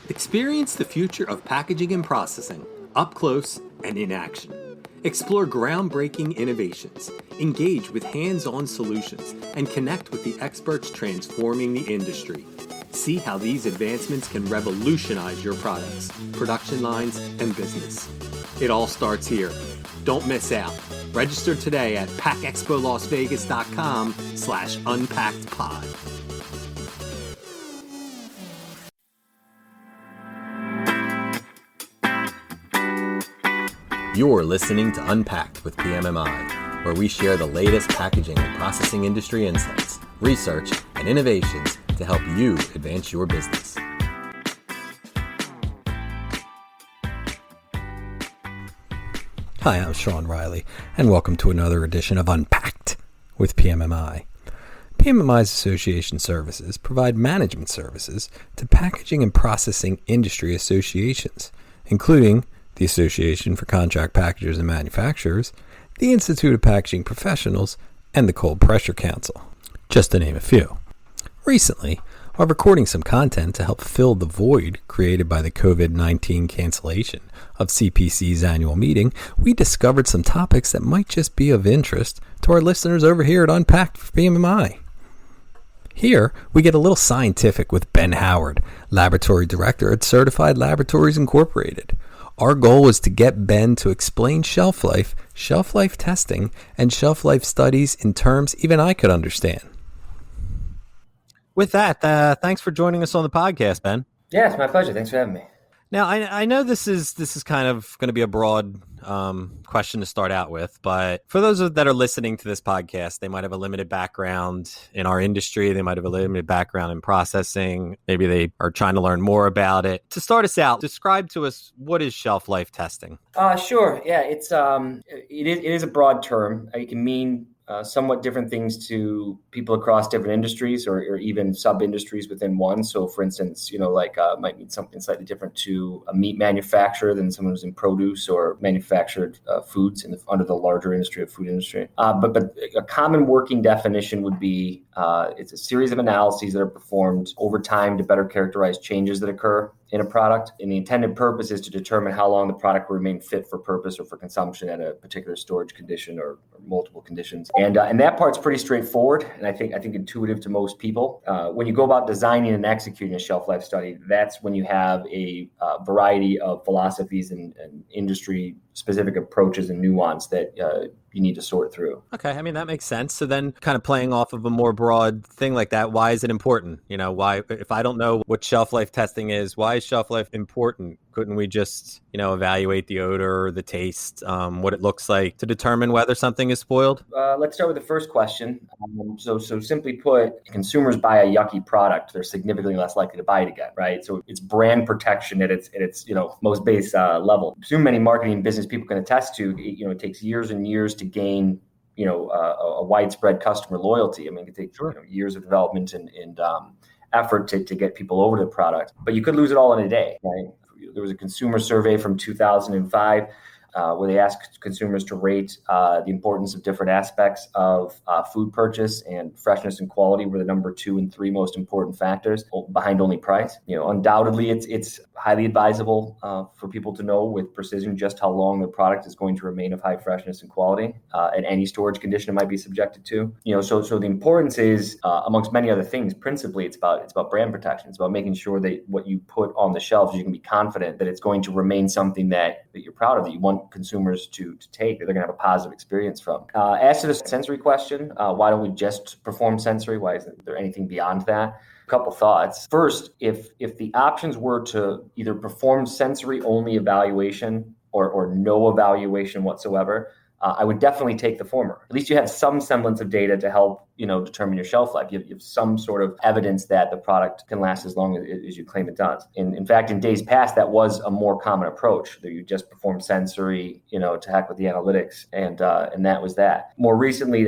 Experience the future of packaging and processing up close and in action. Explore groundbreaking innovations, engage with hands-on solutions, and connect with the experts transforming the industry. See how these advancements can revolutionize your products, production lines, and business. It all starts here. Don't miss out. Register today at packexpolasvegas.com/unpackedpod. You're listening to Unpacked with PMMI, where we share the latest packaging and processing industry insights, research, and innovations to help you advance your business. Hi, I'm Sean Riley, and welcome to another edition of Unpacked with PMMI. PMMI's association services provide management services to packaging and processing industry associations, including the Association for Contract Packagers and Manufacturers, the Institute of Packaging Professionals, and the Cold Pressure Council, just to name a few. Recently, while recording some content to help fill the void created by the COVID-19 cancellation of CPC's annual meeting, we discovered some topics that might just be of interest to our listeners over here at Unpacked for PMMI. Here, we get a little scientific with Ben Howard, Laboratory Director at Certified Laboratories Incorporated. Our goal was to get Ben to explain shelf life testing, and shelf life studies in terms even I could understand. With that, thanks for joining us on the podcast, Ben. Yeah, it's my pleasure. Thanks for having me. Now, I know this is kind of going to be a broad question to start out with, but for those that are listening to this podcast, they might have a limited background in our industry. They might have a limited background in processing. Maybe they are trying to learn more about it. To start us out, describe to us, what is shelf life testing? Sure. Yeah, it is a broad term. It can mean somewhat different things to people across different industries or even sub-industries within one. So for instance, might mean something slightly different to a meat manufacturer than someone who's in produce or manufactured foods under the larger industry of food industry. But a common working definition would be it's a series of analyses that are performed over time to better characterize changes that occur in a product. And the intended purpose is to determine how long the product will remain fit for purpose or for consumption at a particular storage condition or multiple conditions. And that part's pretty straightforward, and I think intuitive to most people. When you go about designing and executing a shelf life study, that's when you have a variety of philosophies and industry specific approaches and nuance that you need to sort through. Okay, I mean, that makes sense. So then kind of playing off of a more broad thing like that, why is it important? Why, if I don't know what shelf life testing is, why is shelf life important? Couldn't we just, evaluate the odor, the taste, what it looks like to determine whether something is spoiled? Let's start with the first question. So simply put, consumers buy a yucky product, they're significantly less likely to buy it again, right? So it's brand protection at its most base level. Too many marketing business people can attest to, it takes years and years to gain a widespread customer loyalty. I mean, it takes years of development and effort to get people over to the product, but you could lose it all in a day, right? There was a consumer survey from 2005 where they asked consumers to rate the importance of different aspects of food purchase, and freshness and quality were the number 2 and 3 most important factors behind only price. Undoubtedly, it's highly advisable for people to know with precision just how long the product is going to remain of high freshness and quality at any storage condition it might be subjected to. So the importance is, amongst many other things, principally it's about brand protection. It's about making sure that what you put on the shelves, you can be confident that it's going to remain something that you're proud of, that you want consumers to take, that they're going to have a positive experience from. As to the sensory question, why don't we just perform sensory? Why isn't there anything beyond that? A couple thoughts. First, if the options were to either perform sensory only evaluation or no evaluation whatsoever, I would definitely take the former. At least you have some semblance of data to help, determine your shelf life. You have some sort of evidence that the product can last as long as you claim it does. In fact, in days past, that was a more common approach, that you just perform sensory, to heck with the analytics, and that was that. More recently,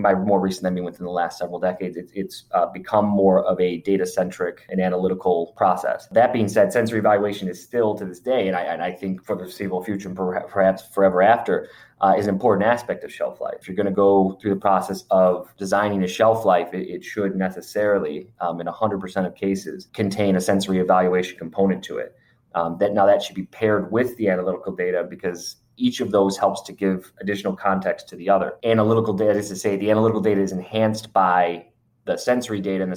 by more recent, I mean within the last several decades, it's become more of a data-centric and analytical process. That being said, sensory evaluation is still to this day, and I think for the foreseeable future and perhaps forever after, is an important aspect of shelf life. If you're going to go through the process of designing designing a shelf life, it should necessarily, in 100% of cases, contain a sensory evaluation component to it. That should be paired with the analytical data, because each of those helps to give additional context to the other. Analytical data is to say the analytical data is enhanced by the sensory data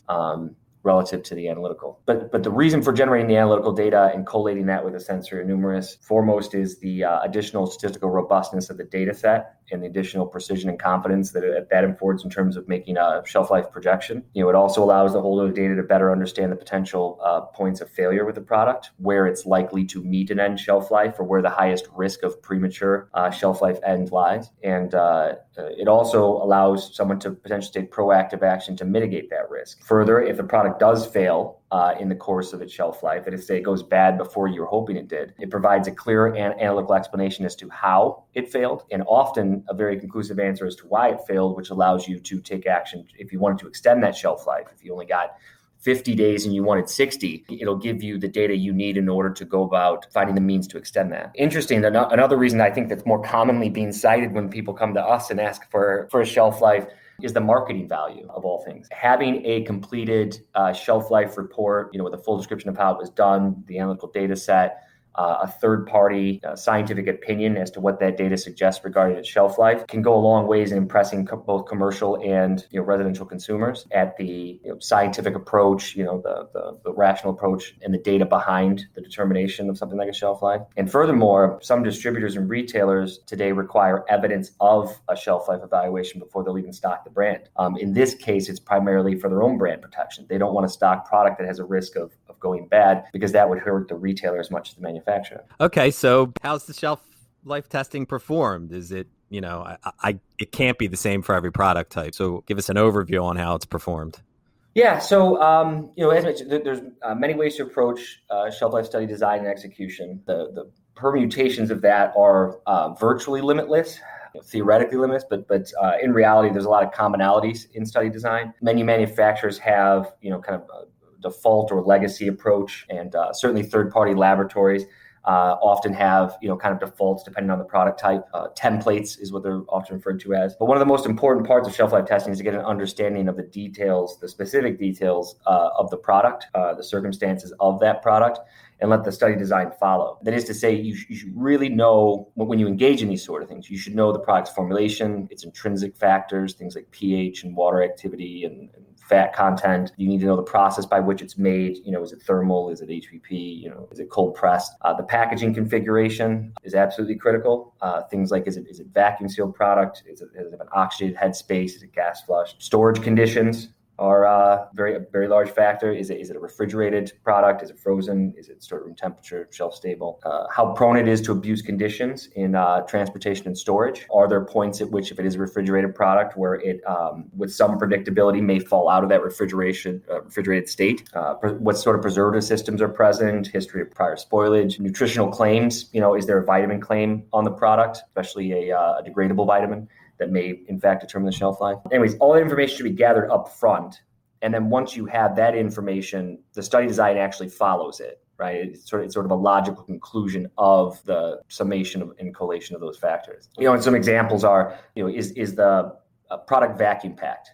relative to the analytical. But the reason for generating the analytical data and collating that with the sensory are numerous. Foremost is the additional statistical robustness of the data set and the additional precision and confidence that affords in terms of making a shelf life projection. It also allows the holder of data to better understand the potential points of failure with the product, where it's likely to meet an end shelf life, or where the highest risk of premature shelf life end lies. And it also allows someone to potentially take proactive action to mitigate that risk. Further, if the product does fail in the course of its shelf life, and if it goes bad before you were hoping it did, it provides a clear analytical explanation as to how it failed, and often a very conclusive answer as to why it failed, which allows you to take action if you wanted to extend that shelf life. If you only got 50 days and you wanted 60, it'll give you the data you need in order to go about finding the means to extend that. Interesting, another reason I think that's more commonly being cited when people come to us and ask for a shelf life is the marketing value of all things. Having a completed shelf life report, with a full description of how it was done, the analytical data set, a third-party scientific opinion as to what that data suggests regarding its shelf life, can go a long ways in impressing both commercial and residential consumers at the scientific approach, the rational approach, and the data behind the determination of something like a shelf life. And furthermore, some distributors and retailers today require evidence of a shelf life evaluation before they'll even stock the brand. In this case, it's primarily for their own brand protection. They don't want to stock product that has a risk of going bad, because that would hurt the retailer as much as the manufacturer. Okay, so how's the shelf life testing performed? Is it, it can't be the same for every product type. So give us an overview on how it's performed. Yeah, so as mentioned, there's many ways to approach shelf life study design and execution. The permutations of that are virtually limitless, theoretically limitless, but in reality, there's a lot of commonalities in study design. Many manufacturers have kind of a default or legacy approach, and certainly third-party laboratories often have kind of defaults depending on the product type. Templates is what they're often referred to as. But one of the most important parts of shelf life testing is to get an understanding of the details, the specific details of the product, the circumstances of that product, and let the study design follow. That is to say, you should really know, when you engage in these sort of things, you should know the product's formulation, its intrinsic factors, things like pH and water activity and fat content. You need to know the process by which it's made. Is it thermal? Is it HPP? Is it cold pressed? The packaging configuration is absolutely critical. Things like, is it vacuum sealed product? Does it have an oxygenated headspace? Is it gas flushed? Storage conditions are a very large factor. Is it a refrigerated product? Is it frozen? Is it stored room temperature, shelf stable? How prone it is to abuse conditions in transportation and storage? Are there points at which, if it is a refrigerated product, where it, with some predictability, may fall out of that refrigerated state? What sort of preservative systems are present? History of prior spoilage? Nutritional claims. Is there a vitamin claim on the product, especially a degradable vitamin that may, in fact, determine the shelf life? Anyways, all that information should be gathered up front. And then once you have that information, the study design actually follows it, right? It's sort of a logical conclusion of the summation and collation of those factors. And some examples are, is the product vacuum packed?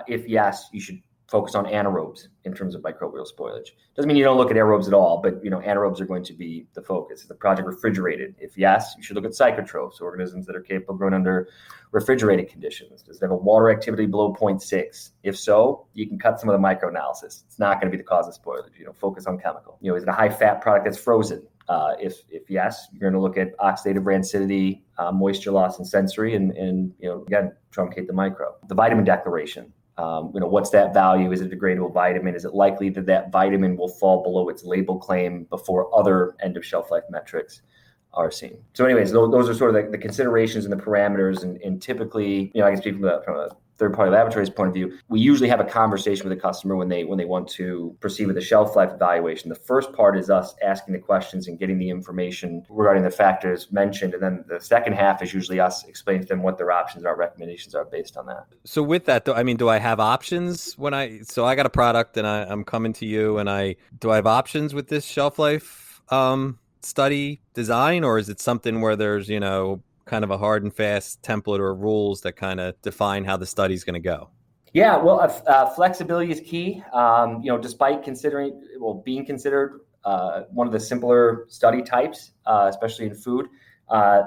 If yes, you should focus on anaerobes in terms of microbial spoilage. Doesn't mean you don't look at aerobes at all, but anaerobes are going to be the focus. Is the project refrigerated? If yes, you should look at psychotrophs, organisms that are capable of growing under refrigerated conditions. Does it have a water activity below 0.6? If so, you can cut some of the microanalysis. It's not going to be the cause of spoilage. Focus on chemical. Is it a high fat product that's frozen? If yes, you're going to look at oxidative rancidity, moisture loss, and sensory, and again, truncate the micro. The vitamin declaration. What's that value? Is it a degradable vitamin? Is it likely that vitamin will fall below its label claim before other end of shelf life metrics are seen? So anyways, those are sort of the considerations and the parameters. And typically, I can speak from a third-party laboratories point of view, we usually have a conversation with the customer when they want to proceed with the shelf life evaluation. The first part is us asking the questions and getting the information regarding the factors mentioned. And then the second half is usually us explaining to them what their options are, recommendations are based on that. So with that, though, do I have options so I got a product and I'm coming to you, and do I have options with this shelf life study design, or is it something where there's, kind of a hard and fast template or rules that kind of define how the study's going to go? Yeah, well, flexibility is key. Despite being considered one of the simpler study types, especially in food,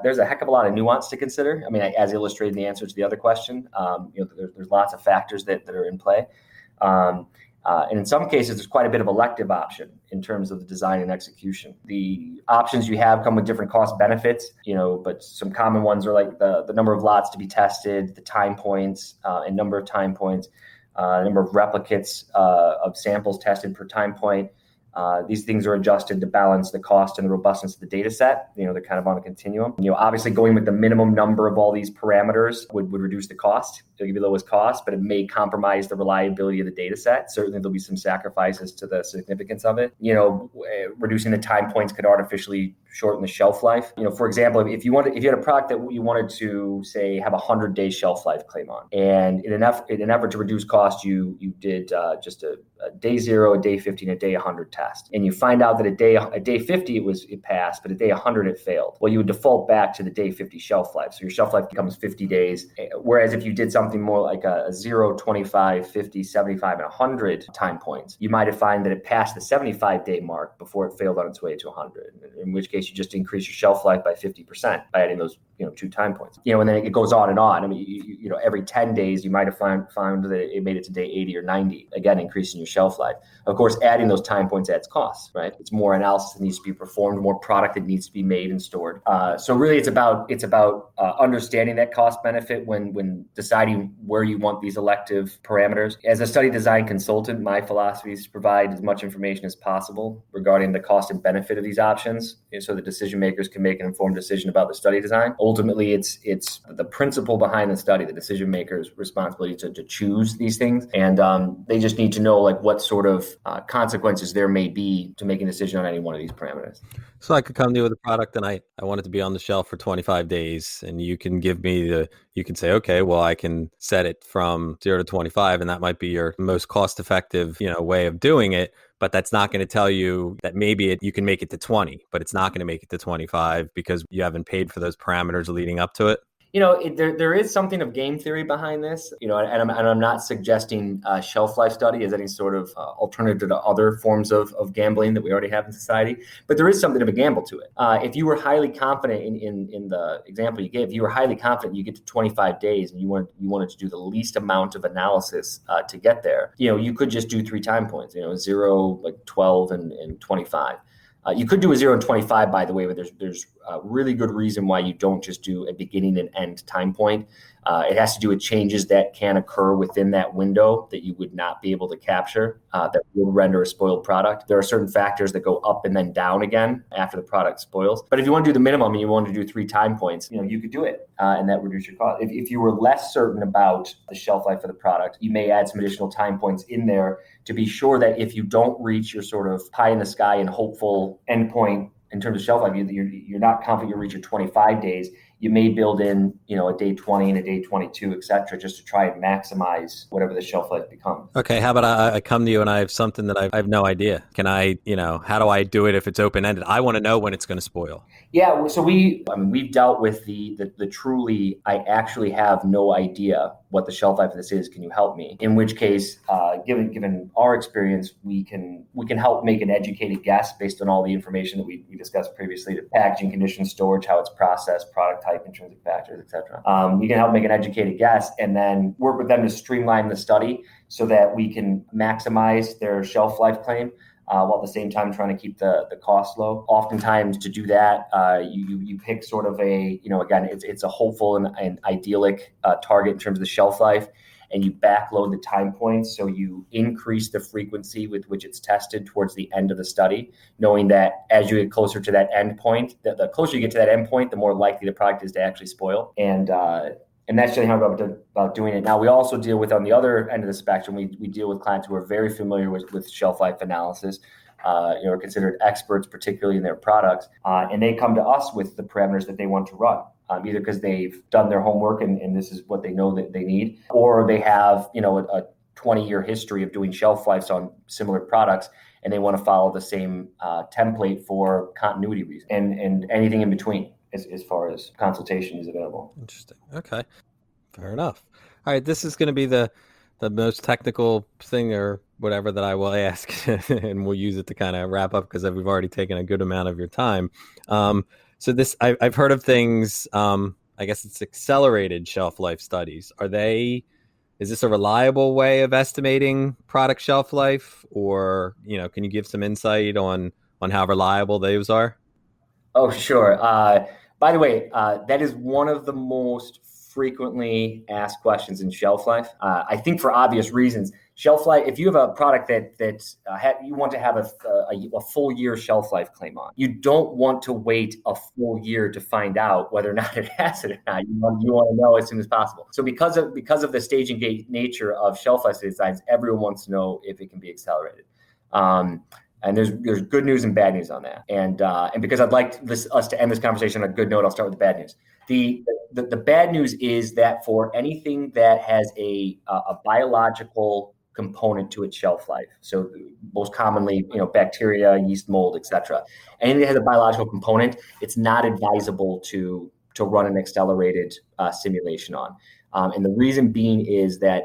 there's a heck of a lot of nuance to consider. I mean, as illustrated in the answer to the other question, there's lots of factors that are in play. And in some cases, there's quite a bit of elective option in terms of the design and execution. The options you have come with different cost benefits, but some common ones are like the number of lots to be tested, the time points, and number of time points, number of replicates of samples tested per time point. These things are adjusted to balance the cost and the robustness of the data set. They're kind of on a continuum. Obviously going with the minimum number of all these parameters would reduce the cost. It'll give you the lowest cost, but it may compromise the reliability of the data set. Certainly there'll be some sacrifices to the significance of it. Reducing the time points could artificially shorten the shelf life. For example, if you had a product that you wanted to say have 100-day shelf life claim on, and in an effort to reduce cost, you did just a day 0, a day 15, a day 100 test, and you find out that a day 50 it passed, but a day 100 it failed. Well, you would default back to the day 50 shelf life, so your shelf life becomes 50 days. Whereas if you did something more like a 0, 25, 50, 75, and 100 time points, you might find that it passed the 75-day mark before it failed on its way to 100. In which case, you just increase your shelf life by 50% by adding those 2 time points. And then it goes on and on. I mean, every 10 days you might have found that it made it to day 80 or 90, again increasing your shelf life. Of course, adding those time points adds costs, right? It's more analysis that needs to be performed, more product that needs to be made and stored. So really, it's about understanding that cost benefit when deciding where you want these elective parameters. As a study design consultant, my philosophy is to provide as much information as possible regarding the cost and benefit of these options, so the decision makers can make an informed decision about the study design. Ultimately, it's the principle behind the study, the decision maker's responsibility to choose these things, and they just need to know what sort of consequences there may be to making a decision on any one of these parameters. So I could come to you with a product and I want it to be on the shelf for 25 days, and you can give me you can say, okay, well, I can set it from 0 to 25, and that might be your most cost effective, way of doing it. But that's not going to tell you that maybe you can make it to 20, but it's not going to make it to 25 because you haven't paid for those parameters leading up to it. There is something of game theory behind this, and I'm not suggesting shelf life study as any sort of alternative to other forms of gambling that we already have in society. But there is something of a gamble to it. If you were highly confident in the example you gave, if you were highly confident you get to 25 days and you wanted to do the least amount of analysis to get there, you could just do 3 time points, 0, 12, and 25. You could do a 0 and 25, by the way, but there's a really good reason why you don't just do a beginning and end time point. It has to do with changes that can occur within that window that you would not be able to capture that would render a spoiled product. There are certain factors that go up and then down again after the product spoils. But if you want to do the minimum and you want to do 3 time points, you could do it and that reduce your cost. If you were less certain about the shelf life of the product, you may add some additional time points in there to be sure that if you don't reach your sort of pie in the sky and hopeful endpoint in terms of shelf life, you're not confident you'll reach your 25 days. You may build in, a day 20 and a day 22, et cetera, just to try and maximize whatever the shelf life becomes. Okay, how about I come to you and I have something that I have no idea. Can I, how do I do it if it's open-ended? I want to know when it's going to spoil. Yeah, so we've dealt with the truly, I actually have no idea what the shelf life of this is. Can you help me? In which case, given our experience, we can help make an educated guess based on all the information that we discussed previously: the packaging conditions, storage, how it's processed, product type, intrinsic factors, et cetera. We can help make an educated guess and then work with them to streamline the study so that we can maximize their shelf life claim, while at the same time trying to keep the cost low. Oftentimes to do that, you pick sort of again, it's a hopeful and idyllic target in terms of the shelf life, and you backload the time points. So you increase the frequency with which it's tested towards the end of the study, knowing that as you get closer to that end point, the closer you get to that end point, the more likely the product is to actually spoil. And that's generally how we go about doing it. Now, we also deal with, on the other end of the spectrum, we deal with clients who are very familiar with shelf life analysis, are considered experts, particularly in their products, and they come to us with the parameters that they want to run. Either because they've done their homework and this is what they know that they need, or they have, a 20-year history of doing shelf lives on similar products, and they want to follow the same template for continuity reasons and anything in between as far as consultation is available. Interesting. Okay. Fair enough. All right. This is going to be the the most technical thing or whatever that I will ask, and we'll use it to kind of wrap up because we've already taken a good amount of your time. So I've heard of things. I guess it's accelerated shelf life studies. Is this a reliable way of estimating product shelf life, or can you give some insight on how reliable those are? Oh, sure. By the way, that is one of the most frequently asked questions in shelf life. I think for obvious reasons. Shelf life. If you have a product that you want to have a full year shelf life claim on, you don't want to wait a full year to find out whether or not it has it or not. You want to know as soon as possible. So because of the staging gate nature of shelf life designs, everyone wants to know if it can be accelerated. And there's good news and bad news on that. And because I'd like us to end this conversation on a good note, I'll start with the bad news. The bad news is that for anything that has a biological component to its shelf life, so most commonly, bacteria, yeast, mold, etc., anything that has a biological component, it's not advisable to run an accelerated simulation on. And the reason being is that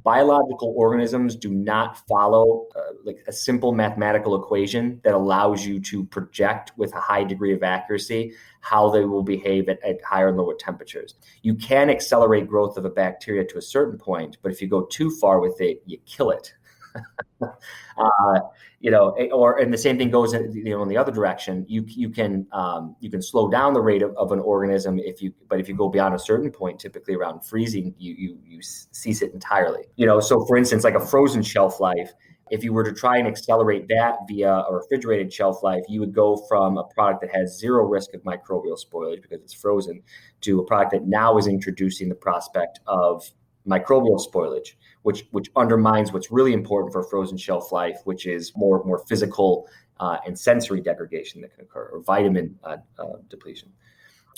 biological organisms do not follow like a simple mathematical equation that allows you to project with a high degree of accuracy how they will behave at higher and lower temperatures. You can accelerate growth of a bacteria to a certain point, but if you go too far with it, you kill it. And the same thing goes in the other direction. You can slow down the rate of an organism but if you go beyond a certain point, typically around freezing, you cease it entirely. So for instance, like a frozen shelf life, if you were to try and accelerate that via a refrigerated shelf life, you would go from a product that has zero risk of microbial spoilage because it's frozen to a product that now is introducing the prospect of microbial spoilage, which undermines what's really important for frozen shelf life, which is more physical and sensory degradation that can occur, or vitamin depletion.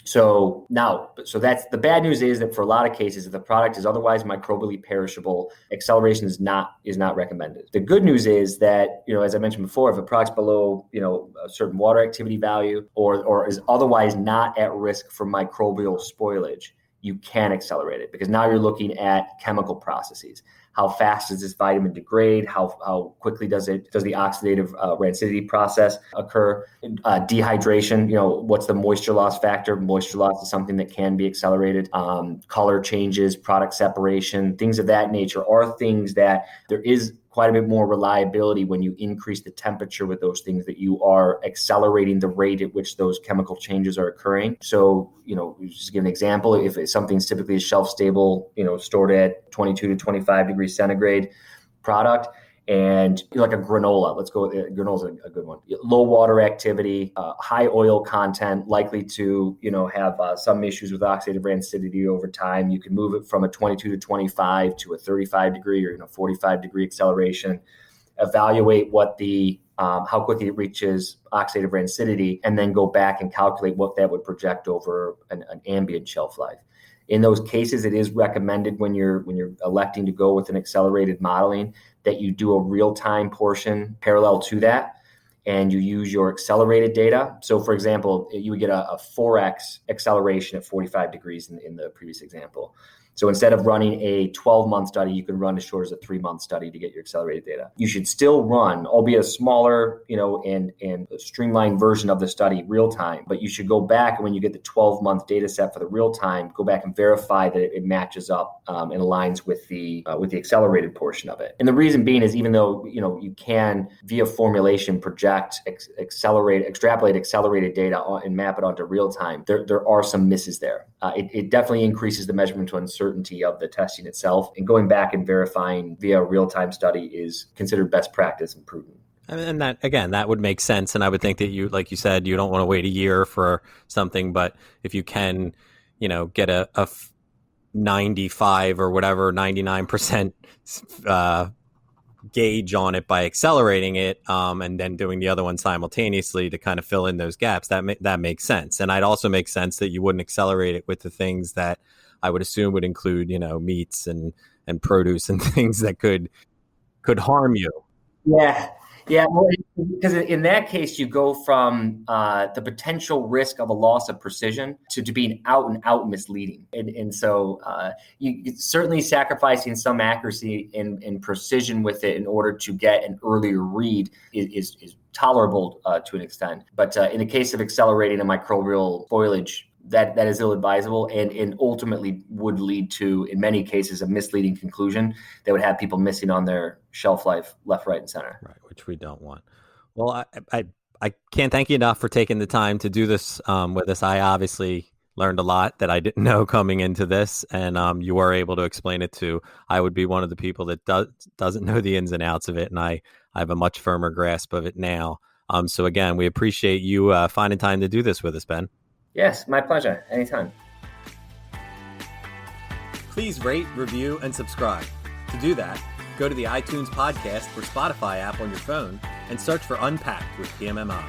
So that's the bad news, is that for a lot of cases, if the product is otherwise microbially perishable, acceleration is not recommended. The good news is that, as I mentioned before, if a product's below, a certain water activity value or is otherwise not at risk for microbial spoilage, you can accelerate it, because now you're looking at chemical processes. How fast does this vitamin degrade? How quickly does the oxidative rancidity process occur? Dehydration, what's the moisture loss factor? Moisture loss is something that can be accelerated. Color changes, product separation, things of that nature are things that there is quite a bit more reliability when you increase the temperature with those things, that you are accelerating the rate at which those chemical changes are occurring. So, just to give an example, if something's typically shelf stable, stored at 22 to 25 degrees centigrade product, and like a granola, let's go with granola is a good one. Low water activity, high oil content, likely to have some issues with oxidative rancidity over time. You can move it from a 22 to 25 to a 35 degree or 45 degree acceleration. Evaluate what how quickly it reaches oxidative rancidity, and then go back and calculate what that would project over an ambient shelf life. In those cases, it is recommended when you're electing to go with an accelerated modeling that you do a real-time portion parallel to that, and you use your accelerated data. So, for example, you would get a 4x acceleration at 45 degrees in the previous example. So instead of running a 12-month study, you can run as short as a 3-month study to get your accelerated data. You should still run, albeit a smaller, and a streamlined version of the study real time, but you should go back, and when you get the 12-month data set for the real time, go back and verify that it matches up and aligns with the accelerated portion of it. And the reason being is, even though you can via formulation project, extrapolate accelerated data and map it onto real time, there are some misses there. It definitely increases the measurement to uncertainty of the testing itself, and going back and verifying via a real-time study is considered best practice and prudent. And that, again, that would make sense. And I would think that you, like you said, you don't want to wait a year for something, but if you can, get a 95 or whatever, 99% gauge on it by accelerating it, and then doing the other one simultaneously to kind of fill in those gaps, that makes sense. And I'd also make sense that you wouldn't accelerate it with the things that I would assume would include, meats and produce and things that could harm you. Yeah. Yeah, well, because in that case, you go from the potential risk of a loss of precision to being out and out misleading. And so you certainly sacrificing some accuracy and precision with it in order to get an earlier read is tolerable to an extent. But in the case of accelerating a microbial foliage, that is ill-advisable and ultimately would lead to, in many cases, a misleading conclusion that would have people missing on their shelf life left, right, and center. Right, which we don't want. Well, I can't thank you enough for taking the time to do this with us. I obviously learned a lot that I didn't know coming into this, and you were able to explain it to. I would be one of the people that doesn't know the ins and outs of it, and I have a much firmer grasp of it now. So again, we appreciate you finding time to do this with us, Ben. Yes, my pleasure. Anytime. Please rate, review, and subscribe. To do that, go to the iTunes podcast or Spotify app on your phone and search for Unpacked with PMMI.